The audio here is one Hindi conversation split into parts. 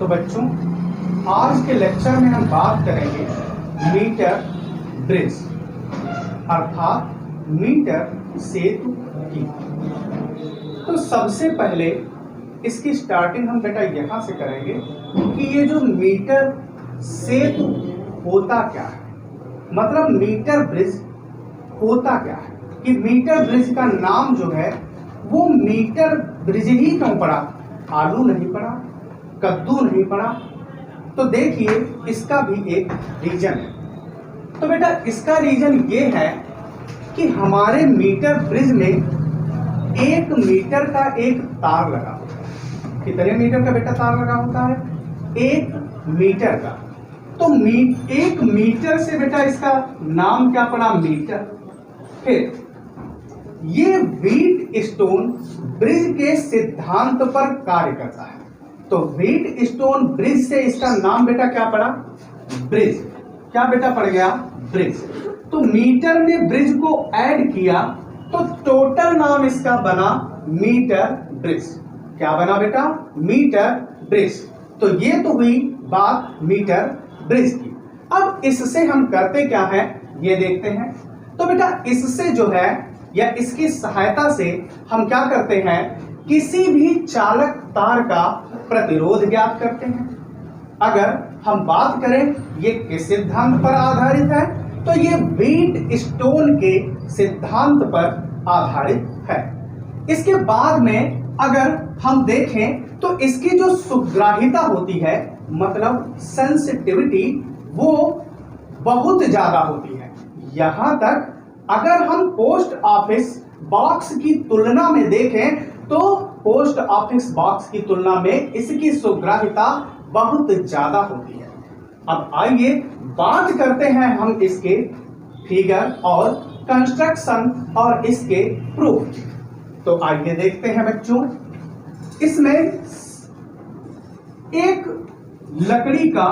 तो बच्चों आज के लेक्चर में हम बात करेंगे मीटर ब्रिज अर्थात मीटर सेतु की। तो सबसे पहले इसकी स्टार्टिंग हम बेटा यहां से करेंगे कि ये जो मीटर सेतु होता क्या है, मतलब मीटर ब्रिज होता क्या है, कि मीटर ब्रिज का नाम जो है वो मीटर ब्रिज ही क्यों पड़ा, आलू नहीं पड़ा, कद्दू नहीं पड़ा। तो देखिए इसका भी एक रीजन है। तो बेटा इसका रीजन ये है कि हमारे मीटर ब्रिज में 1 मीटर का एक तार लगा होता है। कितने मीटर का बेटा तार लगा होता है? 1 मीटर का। तो 1 मीटर से बेटा इसका नाम क्या पड़ा? मीटर। फिर ये व्हीट स्टोन ब्रिज के सिद्धांत पर कार्य करता है। तो व्हीट स्टोन ब्रिज से इसका नाम बेटा क्या पड़ा? ब्रिज। क्या बेटा पड़ गया? ब्रिज। तो मीटर में ब्रिज को ऐड किया तो टोटल नाम इसका बना मीटर ब्रिज। क्या बना बेटा? Metre bridge. तो ये तो हुई बात मीटर ब्रिज की। अब इससे हम करते क्या है ये देखते हैं। तो बेटा इससे जो है या इसकी सहायता से हम क्या करते हैं, किसी भी चालक तार का प्रतिरोध ज्ञात करते हैं। अगर हम बात करें ये किस सिद्धांत पर आधारित है, तो ये व्हीट स्टोन के सिद्धांत पर आधारित है। इसके बाद में अगर हम देखें तो इसकी जो सुग्राहिता होती है, मतलब सेंसिटिविटी, वो बहुत ज्यादा होती है। यहां तक अगर हम पोस्ट ऑफिस बॉक्स की तुलना में देखें तो पोस्ट ऑफिस बॉक्स की तुलना में इसकी सुग्राहिता बहुत ज्यादा होती है। अब आइए बात करते हैं हम इसके फिगर और कंस्ट्रक्शन और इसके प्रूफ। तो आइए देखते हैं बच्चों, इसमें एक लकड़ी का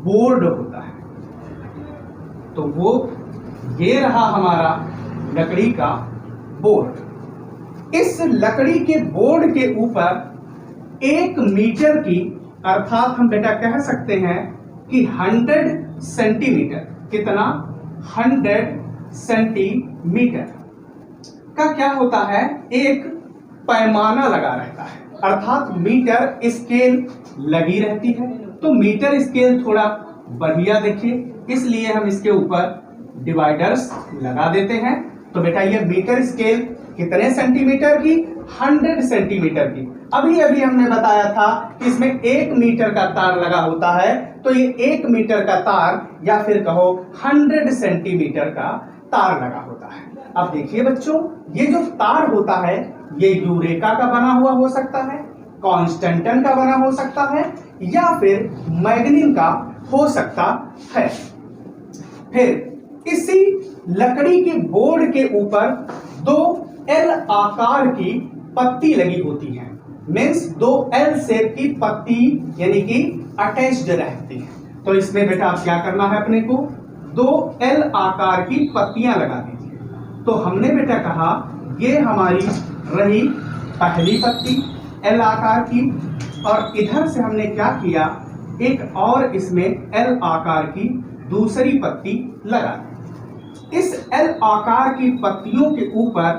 बोर्ड होता है। तो वो ये रहा हमारा लकड़ी का बोर्ड। इस लकड़ी के बोर्ड के ऊपर 1 मीटर की, अर्थात हम बेटा कह सकते हैं कि 100 सेंटीमीटर, कितना? 100 सेंटीमीटर का क्या होता है, एक पैमाना लगा रहता है, अर्थात मीटर स्केल लगी रहती है। तो मीटर स्केल थोड़ा बढ़िया देखिए, इसलिए हम इसके ऊपर डिवाइडर्स लगा देते हैं। तो बेटा ये मीटर स्केल कितने सेंटीमीटर की? 100 सेंटीमीटर की। अभी अभी हमने बताया था कि इसमें 1 मीटर का तार लगा होता है। तो ये 1 मीटर का तार या फिर कहो 100 सेंटीमीटर का तार लगा होता है। अब देखिए बच्चों, ये जो तार होता है ये यूरेका का बना हुआ हो सकता है, कॉन्स्टेंटन का बना हो सकता है, या फिर मैग्नीन का हो सकता है। फिर इसी लकड़ी के बोर्ड के ऊपर 2 एल आकार की पत्ती लगी होती है, मीन्स 2 एल शेप की पत्ती यानी कि अटैच्ड रहती है। तो इसमें बेटा आप क्या करना है, अपने को 2 एल आकार की पत्तियां लगा दीजिए। तो हमने बेटा कहा ये हमारी रही पहली पत्ती एल आकार की, और इधर से हमने क्या किया, एक और इसमें एल आकार की दूसरी पत्ती लगा दी। इस एल आकार की पत्तियों के ऊपर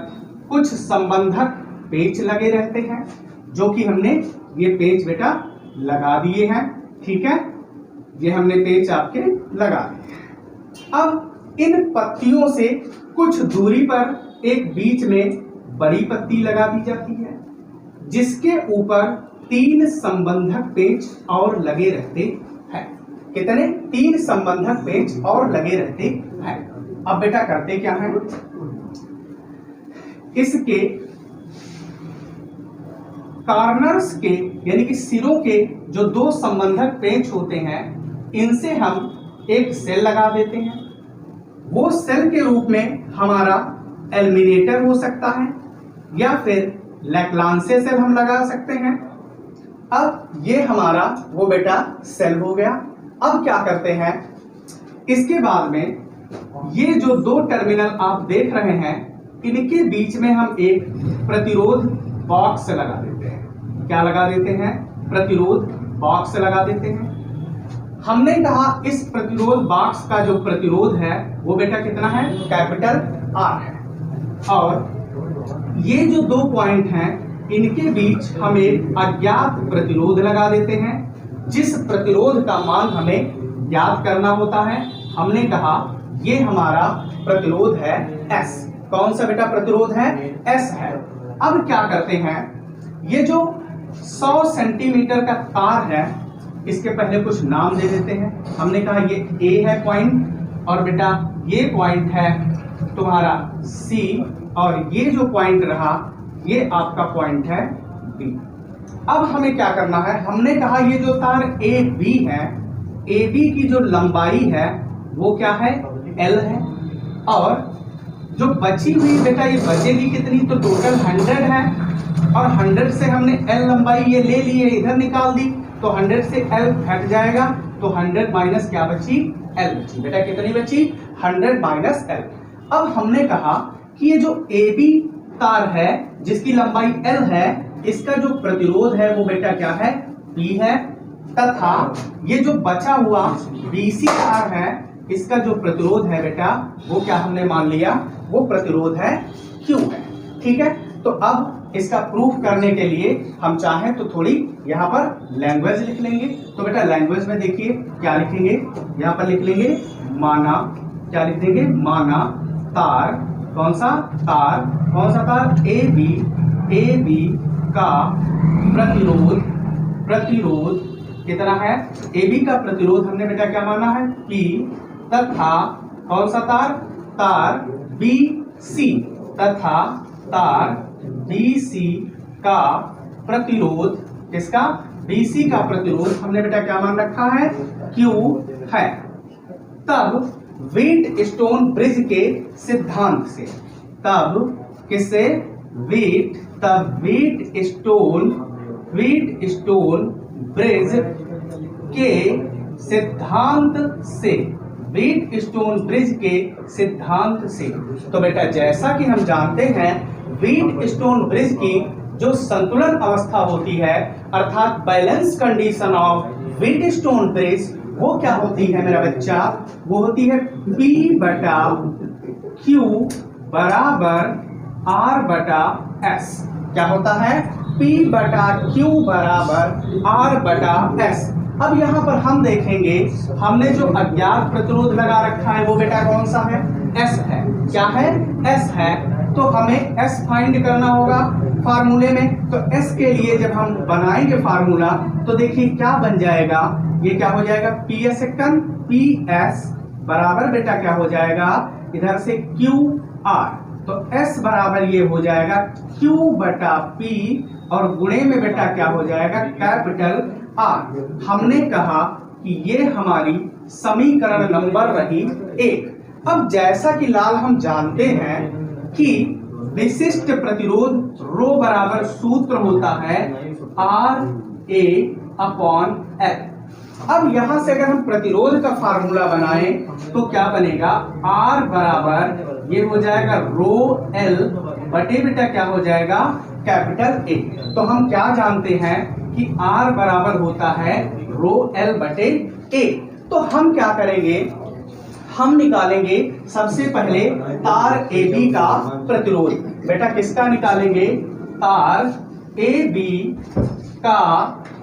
कुछ संबंधक पेच लगे रहते हैं, जो कि हमने ये पेच बेटा लगा दिए हैं। ठीक है, ये हमने पेच आपके लगा दिए। अब इन पत्तियों से कुछ दूरी पर एक बीच में बड़ी पत्ती लगा दी जाती है, जिसके ऊपर 3 संबंधक पेच और लगे रहते हैं। कितने? 3 संबंधक पेच और लगे रहते हैं। अब बेटा करते क्या है, इसके कॉर्नर्स के यानी कि सिरों के जो 2 संबंधक पेच होते हैं, इनसे हम एक सेल लगा देते हैं। वो सेल के रूप में हमारा एल्मिनेटर हो सकता है या फिर लैक्लांसे सेल हम लगा सकते हैं। अब ये हमारा वो बेटा सेल हो गया। अब क्या करते हैं, इसके बाद में ये जो 2 टर्मिनल आप देख रहे हैं, इनके बीच में हम एक प्रतिरोध बॉक्स लगा देते हैं। क्या लगा देते हैं? प्रतिरोध बॉक्स लगा देते हैं। हमने कहा इस प्रतिरोध बॉक्स का जो प्रतिरोध है वो बेटा कितना है, कैपिटल R है। और ये जो 2 पॉइंट हैं इनके बीच हम एक अज्ञात प्रतिरोध लगा देते हैं, जिस प्रतिरोध का मान हमें ज्ञात करना होता है। हमने कहा ये हमारा प्रतिरोध है S। कौन सा बेटा प्रतिरोध है, S है। अब क्या करते हैं, ये जो 100 सेंटीमीटर का तार है इसके पहले कुछ नाम दे देते हैं। हमने कहा ये A है पॉइंट, और बेटा ये पॉइंट है तुम्हारा C, और ये जो पॉइंट रहा ये आपका पॉइंट है B। अब हमें क्या करना है, हमने कहा ये जो तार AB है, AB की जो लंबाई है वो क्या है, L है, और जो बची हुई बेटा ये बचेगी कितनी, तो टोटल 100 है, और 100 से हमने L लंबाई ये ले ली है, इधर निकाल दी, तो 100 से L घट जाएगा, तो 100 माइनस क्या बची, L बची। बेटा कितनी बची, 100 माइनस L। अब हमने कहा कि ये जो AB तार है जिसकी लंबाई L है, इसका जो प्रतिरोध है वो बेटा क्या है, B है, तथा ये जो बचा हुआ BC तार है इसका जो प्रतिरोध है बेटा वो क्या हमने मान लिया, वो प्रतिरोध है Q है। ठीक है, तो अब इसका प्रूफ करने के लिए हम चाहें तो थोड़ी यहाँ पर लैंग्वेज लिख लेंगे। तो बेटा लैंग्वेज में देखिए क्या लिखेंगे, यहाँ पर लिख लेंगे माना, क्या लिख देंगे, माना तार, कौन सा तार AB का प्रतिरोध कितना है, AB का प्रतिरोध हमने बेटा क्या माना है, P, तथा कौन सा तार BC, तथा तार BC का प्रतिरोध, किसका, BC का प्रतिरोध हमने बेटा क्या मान रखा है, Q है। तब व्हीटस्टोन ब्रिज के सिद्धांत से, तब किससे, व्हीटस्टोन ब्रिज के सिद्धांत से, व्हीटस्टोन ब्रिज के सिद्धांत से। तो बेटा जैसा कि हम जानते हैं व्हीटस्टोन ब्रिज की जो संतुलन अवस्था होती है, अर्थात balance condition of Wheatstone bridge, वो क्या होती है मेरा बच्चा, वो होती है P बटा Q बराबर R बटा S। क्या होता है, P बटा Q बराबर R बटा S। अब यहाँ पर हम देखेंगे हमने जो अज्ञात प्रतिरोध लगा रखा है वो बेटा कौन सा है, S है। क्या है, S है। तो हमें S फाइंड करना होगा फार्मूले में। तो S के लिए जब हम बनाएंगे फार्मूला तो देखिए क्या बन जाएगा, ये क्या हो जाएगा, PS बराबर बेटा क्या हो जाएगा, इधर से QR, तो S बराबर ये हो जाएगा Q बटा P, और गुणे में बेटा क्या हो जाएगा, कैपिटल R। हमने कहा कि ये हमारी समीकरण नंबर रही 1। अब जैसा कि लाल हम जानते हैं कि विशिष्ट प्रतिरोध रो बराबर सूत्र होता है RA अपॉन L। अब यहां से अगर हम प्रतिरोध का फार्मूला बनाएं तो क्या बनेगा, R बराबर ये हो जाएगा रो L बटे बेटा क्या हो जाएगा, कैपिटल A। तो हम क्या जानते हैं कि R बराबर होता है रो L बटे A। तो हम क्या करेंगे, हम निकालेंगे सबसे पहले तार AB का प्रतिरोध। बेटा किसका निकालेंगे, तार AB का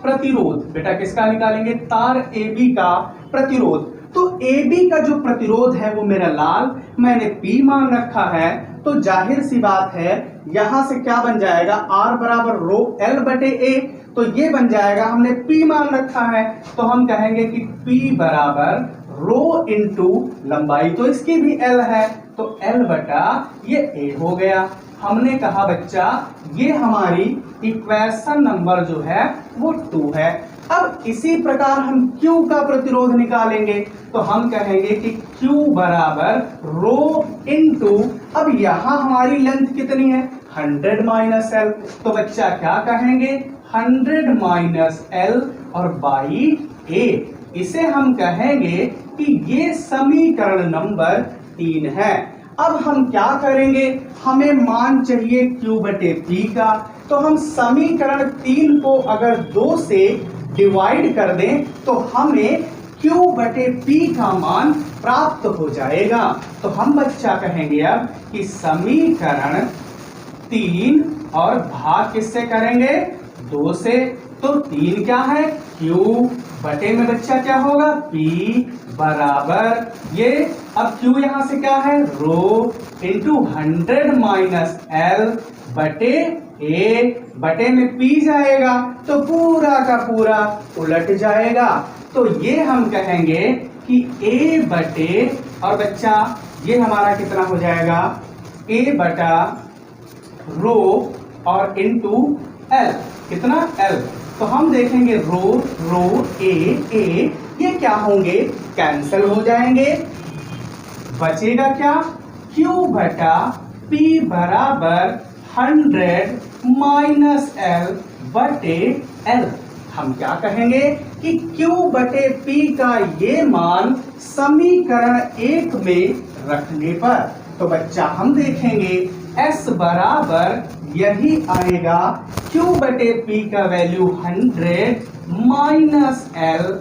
प्रतिरोध। बेटा किसका निकालेंगे, तार AB का प्रतिरोध। तो AB का जो प्रतिरोध है वो मेरा लाल, मैंने P मान रखा है, तो जाहिर सी बात है यहां से क्या बन जाएगा, R बराबर रो L बटे A। तो ये बन जाएगा, हमने P मान रखा है तो हम कहेंगे कि P बराबर रो इंटू लंबाई तो इसकी भी L है, तो L बटा ये A हो गया। हमने कहा बच्चा ये हमारी इक्वेशन नंबर जो है वो 2 है। अब इसी प्रकार हम Q का प्रतिरोध निकालेंगे तो हम कहेंगे कि Q बराबर रो इंटू, अब यहां हमारी लेंथ कितनी है, 100 माइनस L, तो बच्चा क्या कहेंगे, 100 माइनस L और बाई A। इसे हम कहेंगे कि ये समीकरण नंबर 3 है। अब हम क्या करेंगे, हमें मान चाहिए Q बटे P का, तो हम समीकरण 3 को अगर 2 से डिवाइड कर दें तो हमें Q बटे P का मान प्राप्त हो जाएगा। तो हम बच्चा कहेंगे अब कि समीकरण 3 और भाग किससे करेंगे? 2 से। तो 3 क्या है? Q बटे में बच्चा क्या होगा? P बराबर ये, अब Q यहां से क्या है? रो इंटू 100 माइनस L बटे A बटे में P जाएगा तो पूरा का पूरा उलट जाएगा। तो ये हम कहेंगे कि A बटे, और बच्चा ये हमारा कितना हो जाएगा? A बटा रो और इंटू L, कितना? L। तो हम देखेंगे रो रो A ये क्या होंगे? कैंसिल हो जाएंगे। बचेगा क्या? Q बटा P बराबर 100 माइनस L बटे L। हम क्या कहेंगे कि Q बटे P का ये मान समीकरण 1 में रखने पर, तो बच्चा हम देखेंगे S बराबर यही आएगा, Q बटे P का वैल्यू 100 माइनस L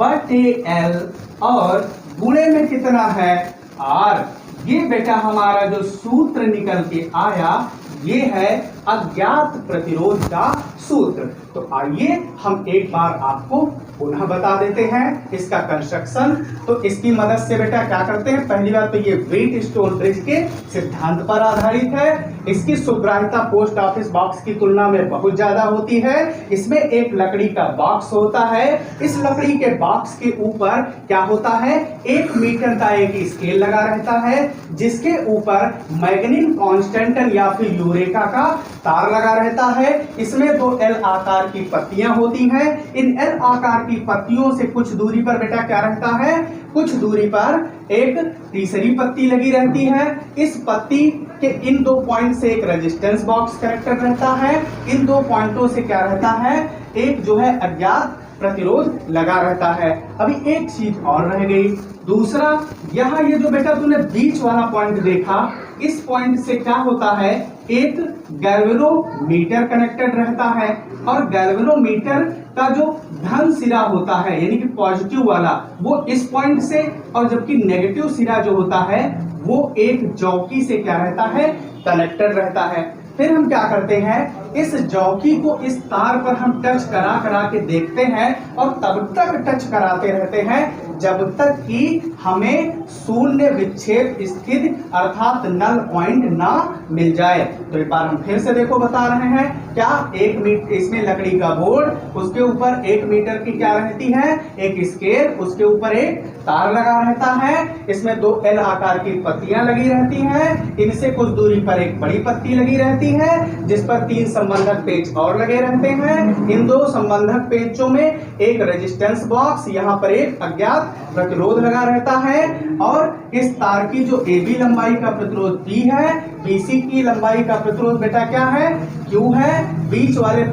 बटे L और गुणे में कितना है? R। ये बेटा हमारा जो सूत्र निकल के आया ये है अज्ञात प्रतिरोध का सूत्र। तो आइए हम एक बार आपको पुनः बता देते हैं इसका कंस्ट्रक्शन। तो इसकी मदद से बेटा क्या करते हैं? पहली बात तो ये वेट स्टोन ब्रिज के सिद्धांत पर आधारित है। इसकी सुग्राह्यता पोस्ट ऑफिस बॉक्स की तुलना में बहुत ज्यादा होती है। इसमें एक लकड़ी का बॉक्स होता है। इस लकड़ी के बॉक्स के ऊपर क्या होता है? 1 मीटर का एक स्केल लगा रहता है जिसके ऊपर मैग्नीन कांस्टेंटन या फिर यूरेका का तार लगा रहता है। इसमें 2 एल आकार की पत्तियां होती हैं। इन एल आकार की पत्तियों से कुछ दूरी पर बेटा क्या रहता है? कुछ दूरी पर एक तीसरी पत्ती लगी रहती है। इस पत्ती के इन 2 पॉइंट से एक रेजिस्टेंस बॉक्स कनेक्टेड रहता है। इन 2 पॉइंटों से क्या रहता है? एक जो है अज्ञात प्रतिरोध लगा रहता है। अभी एक चीज और रह गई। दूसरा, यहाँ ये जो बेटा तूने बीच वाला पॉइंट देखा, इस पॉइंट से क्या होता है? एक गैल्वेनोमीटर कनेक्टेड रहता है और गैल्वेनोमीटर का जो धन सिरा होता है यानी कि पॉजिटिव वाला वो इस पॉइंट से, और जबकि नेगेटिव सिरा जो होता है वो एक जॉकी से क्या रहता है? कनेक्टेड रहता है। फिर हम क्या करते हैं? इस जॉकी को इस तार पर हम टच करा के देखते हैं और तब तक टच कराते रहते हैं जब तक कि हमें शून्य विक्षेप स्थिति अर्थात नल पॉइंट ना मिल जाए। तो एक बार हम फिर से देखो बता रहे हैं क्या? 1 मीटर इसमें लकड़ी का बोर्ड, उसके ऊपर 1 मीटर की क्या रहती है? एक स्केल, उसके ऊपर एक तार लगा रहता है। इसमें 2 एल आकार की पत्तियां लगी रहती हैं। इनसे कुछ दूरी पर एक बड़ी पत्ती लगी रहती है जिस पर 3 संबंधक पेच और लगे रहते हैं। इन 2 संबंधक पेचों में एक रेजिस्टेंस बॉक्स, यहाँ पर एक अज्ञात प्रतिरोध लगा रहता है और इस तार की जो AB लंबाई का प्रतिरोध P है, BC की लंबाई का प्रतिरोध बेटा क्या है? Q है। बीच वाले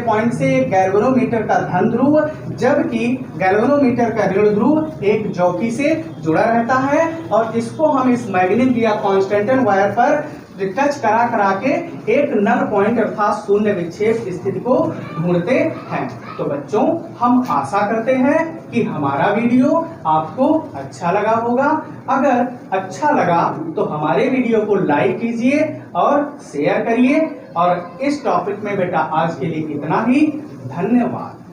पॉइंट से गैल्वेनोमीटर का धन ध्रुव जबकि गैल्वेनोमीटर का ऋण ध्रुव एक जॉकी से जुड़ा रहता है और इसको हम इस मैग्नीन या कांस्टेंटन वायर पर टच करा के एक नल पॉइंट अर्थात शून्य विक्षेप स्थिति को ढूंढते हैं। तो बच्चों हम आशा करते हैं कि हमारा वीडियो आपको अच्छा लगा होगा। अगर अच्छा लगा तो हमारे वीडियो को लाइक कीजिए और शेयर करिए। और इस टॉपिक में बेटा आज के लिए इतना ही। धन्यवाद।